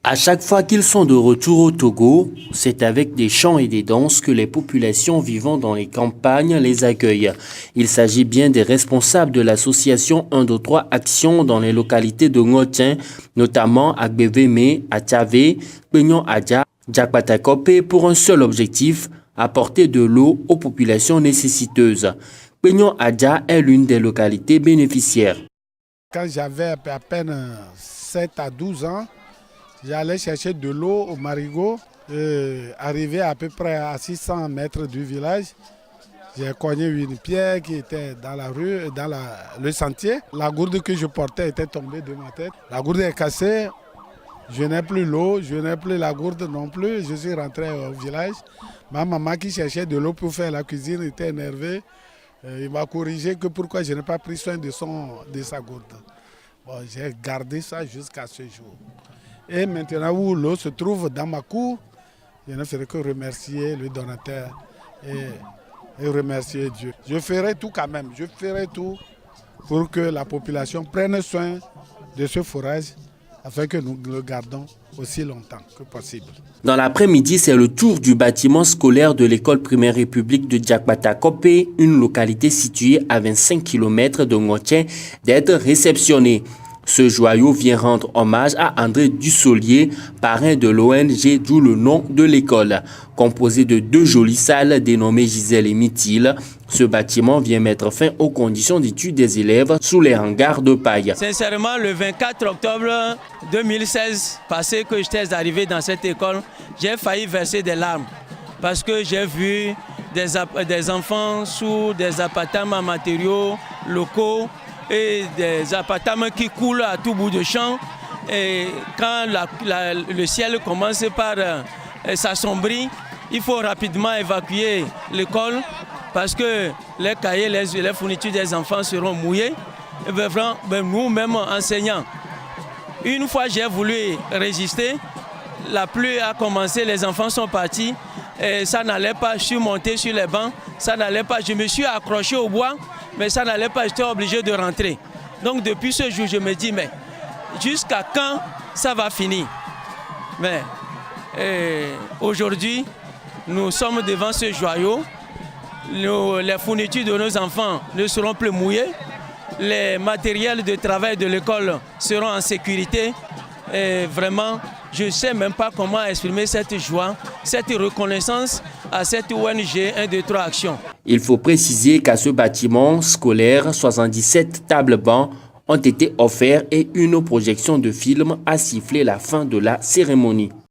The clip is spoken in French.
À chaque fois qu'ils sont de retour au Togo, c'est avec des chants et des danses que les populations vivant dans les campagnes les accueillent. Il s'agit bien des responsables de l'association 123 Action dans les localités de Ngotien, notamment à Gbeveme, à Tchavé, Peignon Adja, Djakpata-Kopé, pour un seul objectif, apporter de l'eau aux populations nécessiteuses. Peignon Adja est l'une des localités bénéficiaires. Quand j'avais à peine 7 à 12 ans, j'allais chercher de l'eau au marigot. Arrivé à peu près à 600 mètres du village, j'ai cogné une pierre qui était dans la rue, dans le sentier. La gourde que je portais était tombée de ma tête. La gourde est cassée, je n'ai plus l'eau, je n'ai plus la gourde non plus. Je suis rentré au village. Ma maman qui cherchait de l'eau pour faire la cuisine était énervée. Il m'a corrigé que pourquoi je n'ai pas pris soin de sa gourde. Bon, j'ai gardé ça jusqu'à ce jour. Et maintenant où l'eau se trouve dans ma cour, je ne ferai que remercier le donateur et remercier Dieu. Je ferai tout quand même, je ferai tout pour que la population prenne soin de ce forage afin que nous le gardons aussi longtemps que possible. Dans l'après-midi, c'est le tour du bâtiment scolaire de l'école primaire république de Djakpata-Kopé, une localité située à 25 km de Ngotien, d'être réceptionné. Ce joyau vient rendre hommage à André Dussolier, parrain de l'ONG, d'où le nom de l'école. Composé de 2 jolies salles dénommées Gisèle et Mithil, ce bâtiment vient mettre fin aux conditions d'études des élèves sous les hangars de paille. Sincèrement, le 24 octobre 2016, passé que j'étais arrivé dans cette école, j'ai failli verser des larmes parce que j'ai vu des enfants sous des appartements matériaux locaux et des appartements qui coulent à tout bout de champ. Et quand le ciel commence par s'assombrir, il faut rapidement évacuer l'école parce que les cahiers, les fournitures des enfants seront mouillés. Et nous-mêmes enseignants, une fois j'ai voulu résister, la pluie a commencé, les enfants sont partis et ça n'allait pas, je suis monté sur les bancs, ça n'allait pas, je me suis accroché au bois, mais ça n'allait pas, j'étais obligé de rentrer. Donc depuis ce jour, je me dis, mais jusqu'à quand ça va finir? Mais aujourd'hui, nous sommes devant ce joyau, les fournitures de nos enfants ne seront plus mouillées, les matériels de travail de l'école seront en sécurité et vraiment, je ne sais même pas comment exprimer cette joie, cette reconnaissance à cette ONG 123 Action. Il faut préciser qu'à ce bâtiment scolaire, 77 tables bancs ont été offerts et une projection de film a sifflé la fin de la cérémonie.